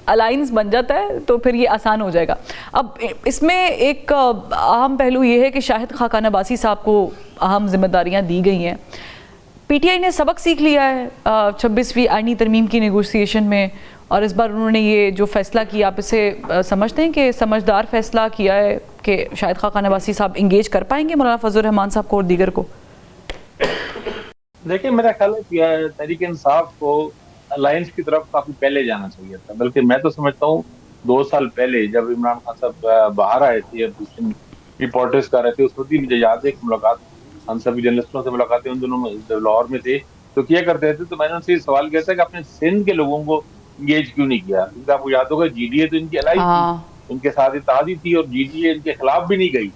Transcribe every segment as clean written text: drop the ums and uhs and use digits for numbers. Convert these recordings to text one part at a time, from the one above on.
Alliance बन जाता है तो फिर ये आसान हो जाएगा। अब इसमें एक अहम पहलू ये है कि शाहिद खाकान अब्बासी साहब को अहम जिम्मेदारियां दी गई हैं। पीटीआई ने सबक सीख लिया है 26वीं आईनी तरमीम की नेगोशिएशन में, और इस बार उन्होंने ये जो फैसला किया, आप इसे समझते हैं कि समझदार फैसला किया है कि शाहिद खाकान अब्बासी साहब इंगेज कर पाएंगे मौलाना फजल रहमान साहब को और दीगर को? देखिए, मेरा ख्याल है तहरीक इंसाफ को अलायंस की तरफ काफी पहले जाना चाहिए था। बल्कि मैं तो समझता हूँ 2 साल पहले जब इमरान खान साहब बाहर आए थे, रिपोर्टर्स कर रहे थे, उस वक्त मुझे याद है एक मुलाकात, हम सभी जर्नलिस्टों से मुलाकातें उन दोनों लाहौर में थे तो किया करते थे। तो मैंने उनसे सवाल किया था कि आपने सिंध के लोगों को इंगेज क्यों नहीं किया, क्योंकि आपको याद होगा जीडीए तो इनकी अलाई थी, उनके साथ इत्तेहादी थी और जीडीए इनके खिलाफ भी नहीं गई।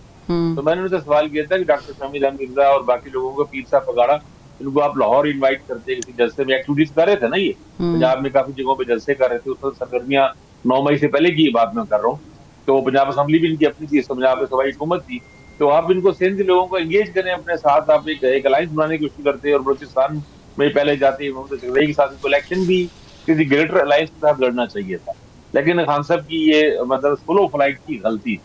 तो मैंने उनसे सवाल किया था कि डॉक्टर शमील अहमद मिर्जा और बाकी लोगों को, पीर साहब पगाड़ा, इनको आप लाहौर इनवाइट करते, किसी जलसे में एक्टिविटीज कर रहे थे ना, ये पंजाब में काफी जगहों पे जलसे कर रहे थे, उस वक्त सरगर्मियां 9 मई से पहले की बात मैं कर रहा हूँ। तो पंजाब असम्बली भी इनकी अपनी थी, पंजाब में सवाई हुकूमत थी। तो आप इनको सिंध के लोगों को एंगेज करें अपने साथ, आप एक अलायंस बनाने की कोशिश करते और बलूचिस्तान में पहले जाते मोहम्मद चकधरी के साथ इनको इलेक्शन भी किसी ग्रेटर अलायंस के साथ लड़ना चाहिए था। लेकिन खान साहब की ये मतलब स्लो फ्लाइट की गलती,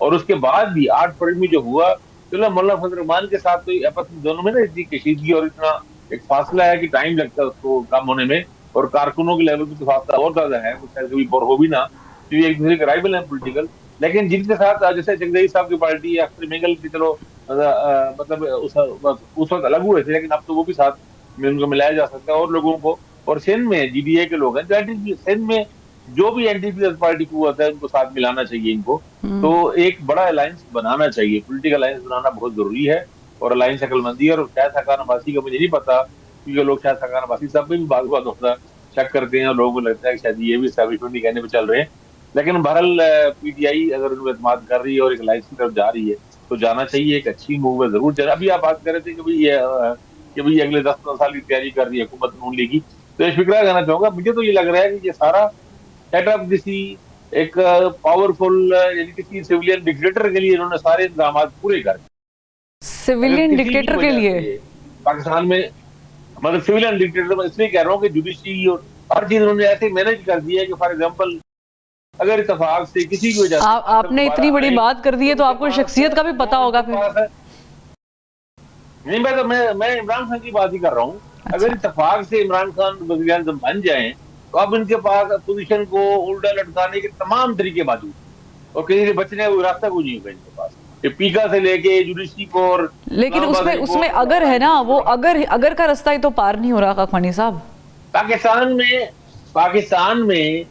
और उसके बाद भी 8 फरवरी में जो हुआ, चलो मौलाना फजल रहमान के साथ तो आपस में दोनों में ना इतनी कशीदगी और इतना एक फासला है कि टाइम लगता है उसको कम होने में, और कारकुनों के लेवल पे तो फासला और ज्यादा है, कुछ शायद कभी हो भी ना, क्योंकि एक दूसरे के राइवल है पोलिटिकल। लेकिन जिनके साथ जैसे चकधरी साहब की पार्टी या अख्तर मेंगल की, चलो मतलब उस वक्त अलग हुए थे, लेकिन अब तो वो भी साथ में उनको मिलाया जा सकता है और लोगों को। और सिंध में जीडीए के लोग हैं, तो सिंध में जो भी एनडीपी पार्टी को होता है उनको साथ मिलाना चाहिए इनको। तो एक बड़ा अलायंस बनाना चाहिए, पॉलिटिकल अलायंस बनाना बहुत जरूरी है, और अलायंस अकलमंदी है। और शायद खाकान अब्बासी का मुझे नहीं पता, क्योंकि लोग शायद खाकान अब्बासी साहब पे भी बात होता शक करते हैं और लोगों को लगता है कि शायद ये भी एस्टैब्लिशमेंट कहने पे चल रहे हैं। लेकिन बहरहाल पीटीआई अगर उनको एतमाद कर रही है और एक अलायंस की तरफ जा रही है तो जाना चाहिए, एक अच्छी मूव है जरूर। अभी आप बात कर रहे थे कि भाई अगले 10-15 साल की तैयारी कर रही है हुकूमत नून लीग की, तो एक फिक्रा कहना चाहूंगा, मुझे तो ये लग रहा है कि ये सारा सेटअप किसी एक पावरफुल यानी किसी सिविलियन डिक्टेटर के लिए इन्होंने सारे इंतजाम पूरे कर दिए। सिविलियन डिक्टेटर के लिए पाकिस्तान में, मतलब सिविलियन डिक्टेटर मैं इसलिए कह रहा हूँ कि जुडिशरी और हर चीज उन्होंने ऐसे मैनेज कर दिया है कि फॉर एग्जाम्पल अगर इत्तेफाक से किसी की वजह से आपने इतनी बड़ी बात कर दी है तो आपको शख्सियत का भी पता होगा फिर। नहीं, मैं इमरान खान की बात ही कर रहा हूँ। अगर इत्तेफाक से इमरान खान वज़ीर-ए-आज़म बन जाए तो अब इनके पास अपोजिशन को उल्टा लटकाने के तमाम तरीके मौजूद, और किसी से बचने का रास्ता कोई नहीं होगा इनके पास, पीका से लेके जुडिशरी को। और लेकिन उसमें अगर है ना, वो अगर का रास्ता ही तो पार नहीं हो रहा खाकानी साहब। पाकिस्तान में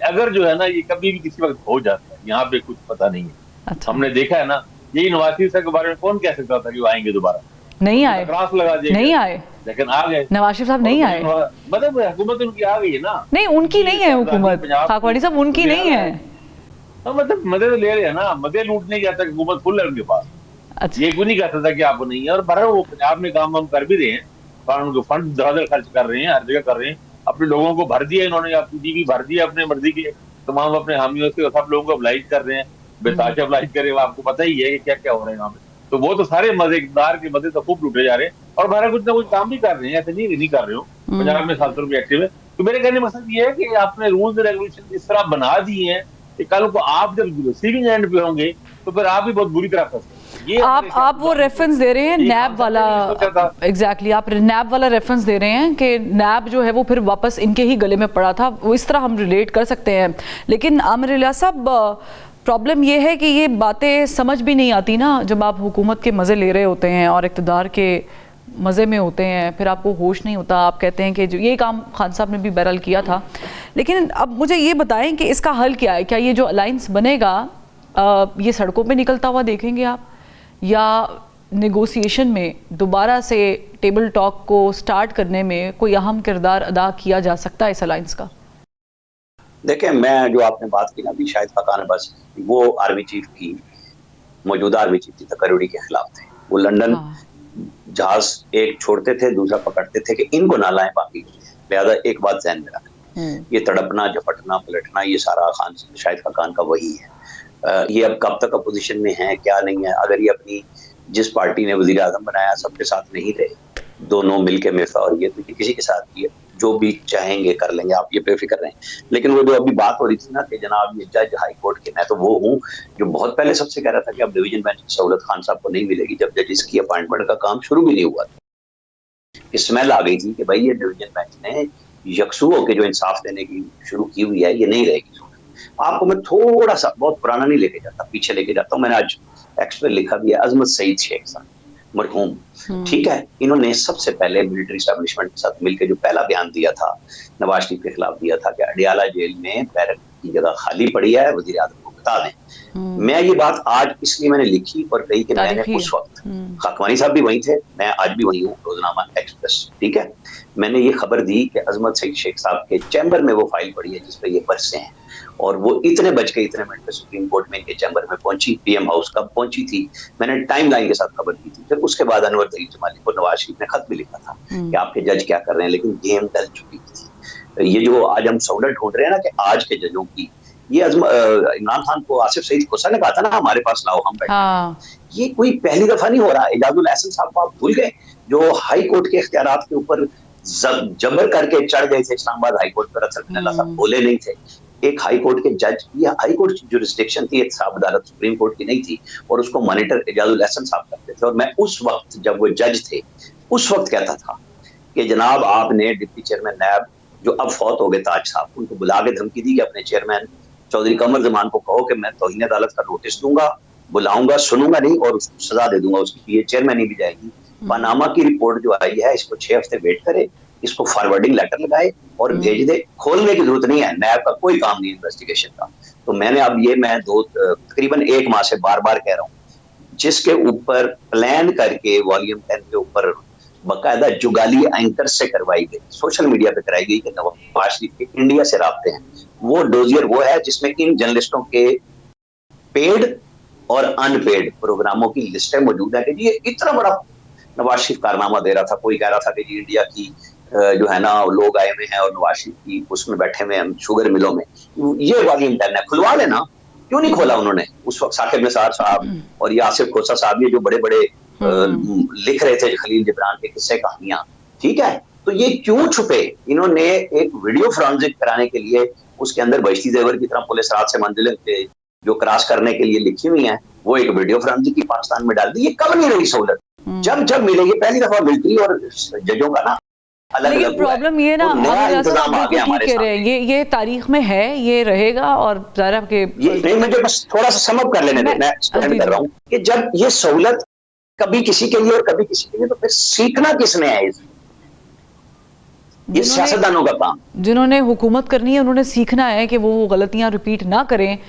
अगर जो है ना, ये कभी भी किसी वक्त हो जाता है, यहाँ पे कुछ पता नहीं है। अच्छा। हमने देखा है ना, यही नवाज शरीफ साहब के बारे में कौन कह सकता था कि वो आएंगे दोबारा? नहीं आए, क्रॉस लगा दिया, नहीं आए, लेकिन आ गए। नवाज शरीफ साहब नहीं आए, मतलब हुकूमत उनकी आ गई है ना। नहीं, उनकी नहीं है हुकूमत, खाकवानी साहब उनकी नहीं है। मतलब मदे तो ले रहे हैं ना, मदे लूटने की आता हुकूमत फुल है उनके पास। अच्छा। ये कोई नहीं कहता था कि आपको नहीं है, और बहर वो पंजाब में काम वाम कर भी रहे हैं, फंड ज्यादा खर्च कर रहे हैं, हर जगह कर रहे हैं, अपने लोगों को भर दिया इन्होंने, अपनी भी भर दिया अपने मर्जी के तमाम अपने हामियों से, सब लोगों को अब्लाइज कर रहे हैं, बेताशा अब्लाइज कर रहे हैं। आपको पता ही है कि क्या क्या हो रहा है यहाँ पे। तो वो तो सारे मजेदार के मजे तो खूब लूटे जा रहे हैं, और बहर कुछ ना कुछ काम भी कर रहे हैं, ऐसे नहीं कर रहे हो। पंजाब में 700 रुपये एक्टिव है। तो मेरे कहने का मकसद ये है कि आपने रूल्स एंड रेगुलेशन इस तरह बना दिए हैं कि कल को आप जब रिसीविंग एंड पे होंगे तो फिर आप भी बहुत बुरी तरह फंसे। आप वो रेफरेंस दे रहे हैं नैब वाला, एग्जैक्टली आप नैब वाला रेफरेंस दे रहे हैं कि नैब जो है वो फिर वापस इनके ही गले में पड़ा था, वो इस तरह हम रिलेट कर सकते हैं। लेकिन आमिर इलियास साहब, प्रॉब्लम ये है कि ये बातें समझ भी नहीं आती ना, जब आप हुकूमत के मज़े ले रहे होते हैं और इक़्तिदार के मज़े में होते हैं, फिर आपको होश नहीं होता। आप कहते हैं कि जो ये काम खान साहब ने भी बहरहाल किया था, लेकिन अब मुझे ये बताएं कि इसका हल क्या है? क्या ये जो अलायंस बनेगा ये सड़कों पे निकलता हुआ देखेंगे आप, या नेगोशिएशन में दोबारा से टेबल टॉक को स्टार्ट करने में कोई अहम किरदार अदा किया जा सकता है इस अलायंस का? देखिए, मैं जो आपने बात की ना अभी शाहिद खाकान अब्बासी, वो आर्मी चीफ की, मौजूदा आर्मी चीफ की तकरीरी के खिलाफ थे। वो लंदन जहाज एक छोड़ते थे, दूसरा पकड़ते थे कि इनको ना लाएं बाकी। लिहाजा एक बात ज़हन में रखें, ये तड़पना झपटना पलटना ये सारा शाहिद खाकान का वही है। ये अब कब तक अपोजिशन में है क्या नहीं है, अगर ये अपनी जिस पार्टी ने वजीर आजम बनाया सबके साथ नहीं रहे, दोनों मिलके मिर्फा और ये तो किसी के साथ भी है, जो भी चाहेंगे कर लेंगे, आप ये बेफिक्र रहें। लेकिन वो जो अभी बात हो रही थी ना कि जनाब ये जज हाई कोर्ट के, मैं तो वो हूँ जो बहुत पहले सबसे कह रहा था कि अब डिवीजन बेंच की सहूलत खान साहब को नहीं मिलेगी, जब जजेस की अपॉइंटमेंट का काम शुरू भी नहीं हुआ था। स्मेल आ गई थी कि भाई ये डिवीजन बेंच ने यकसू होकर जो इंसाफ देने की शुरू की हुई है, ये नहीं रहेगी। आपको मैं थोड़ा सा, बहुत पुराना नहीं लेके जाता, पीछे लेके जाता हूँ। मैंने आज एक्स पे लिखा भी है, अजमत सईद शेख साहब मरहूम, ठीक है, इन्होंने सबसे पहले मिलिट्री एस्टेब्लिशमेंट के साथ मिलकर जो पहला बयान दिया था नवाज शरीफ के खिलाफ दिया था कि अडियाला जेल में बैरक की जगह खाली पड़ी है, वजीर आजम को बता दें। मैं ये बात आज इसलिए मैंने लिखी और कही कि मैंने उस वक्त, खाकवानी साहब भी वहीं थे, मैं आज भी वहीं हूँ, रोजनामा एक्सप्रेस, ठीक है, मैंने ये खबर दी कि अजमत सईद शेख साहब के चैम्बर में वो फाइल पड़ी है जिसपे ये बरसे हैं, और वो इतने बज के इतने मिनट पे सुप्रीम कोर्ट में इनके चैम्बर में पहुंची। पीएम हाउस कब पहुंची थी, मैंने टाइम लाइन के साथ खबर की थी। फिर उसके बाद अनवर जलील जमाली को नवाज शरीफ ने खत भी लिखा था कि आपके जज क्या कर रहे हैं, लेकिन गेम टल चुकी थी। ये जो आज हम सहूलत ढूंढ रहे हैं ना कि आज के जजों की, ये इमरान खान को आसिफ सईद खोसा ने कहा था ना हमारे पास लाओ हम बैठे, ये कोई पहली दफा नहीं हो रहा। एजाजुल एहसन साहब को आप भूल गए, जो हाई कोर्ट के इख्तियारात के ऊपर जबर करके चढ़ गए थे इस्लामाबाद हाई कोर्ट पर, असल साहब बोले नहीं थे। एक हाई कोर्ट के जज, ये हाई कोर्ट की जुरिस्डिक्शन थी, एक साहब अदालत सुप्रीम कोर्ट की नहीं थी, और उसको मॉनिटर एजाजुल एहसन साहब करते थे। और मैं उस वक्त जब वो जज थे, उस वक्त कहता था कि जनाब आपने डिप्टी चेयरमैन नैब जो अब फौत हो गए ताज साहब, उनको बुला के धमकी दी कि अपने चेयरमैन चौधरी कमर जमान को कहो कि मैं तौहीन अदालत का नोटिस दूंगा, बुलाऊंगा, सुनूंगा नहीं और उसको सजा दे दूंगा, उसकी ये चेयरमैन ही भी जाएगी। पनामा की रिपोर्ट जो आई है, इसको 6 हफ्ते वेट करे, इसको फॉरवर्डिंग लेटर लगाए और भेज दे। खोलने की जरूरत नहीं है, नैब का कोई काम नहीं इन्वेस्टिगेशन का। तो मैंने अब ये मैं तकरीबन 1 माह से बार बार कह रहा हूँ, जिसके ऊपर प्लान करके वॉल्यूम 10 के ऊपर बाकायदा जुगाली एंकर से करवाई गई, सोशल मीडिया पे कराई गई कि नवाज शरीफ के इंडिया से राब्ते हैं, वो डोजियर वो है जिसमें इन जर्नलिस्टों के पेड और अनपेड प्रोग्रामों की लिस्टें मौजूद है कि जी ये इतना बड़ा नवाज शरीफ कारनामा दे रहा था। कोई कह रहा था कि जी इंडिया की जो है ना लोग आए हुए हैं और नवाज शरीफ की उसमें बैठे हुए हैं शुगर मिलों में, ये वॉल्यूम 10 है, खुलवा लेना। क्यों नहीं खोला उन्होंने? उस वक्त साकिब निसार साहब और ये आसिफ खोसा साहब, ये जो बड़े बड़े लिख रहे थे खलील जिब्रान के किस्से कहानियां, ठीक है, तो ये क्यों छुपे? इन्होंने एक वीडियो फोरेंसिक कराने के लिए उसके अंदर बहिश्ती जेवर की तरह पुलिस रात से मंजिलें जो क्रॉस करने के लिए लिखी हुई हैं, वो एक वीडियो फोरेंसिक की पाकिस्तान में डाल दी। ये कब नहीं रही सहूलत? जब जब मिलेगी, पहली दफा मिलिट्री और जजों का ना अलग अलग। प्रॉब्लम ये ना, ठीक कह रहे हैं, ये तारीख में है, ये रहेगा। और ज़रा के नहीं, मुझे बस थोड़ा सा समअप कर लेने दें, मैं स्टैंड कर रहा हूँ कि जब ये सहूलत कभी किसी के लिए और कभी किसी के लिए, तो फिर सीखना किसने है? ये सियासतदानों का काम। जिन्होंने हुकूमत करनी है उन्होंने सीखना है कि वो गलतियां रिपीट ना करें।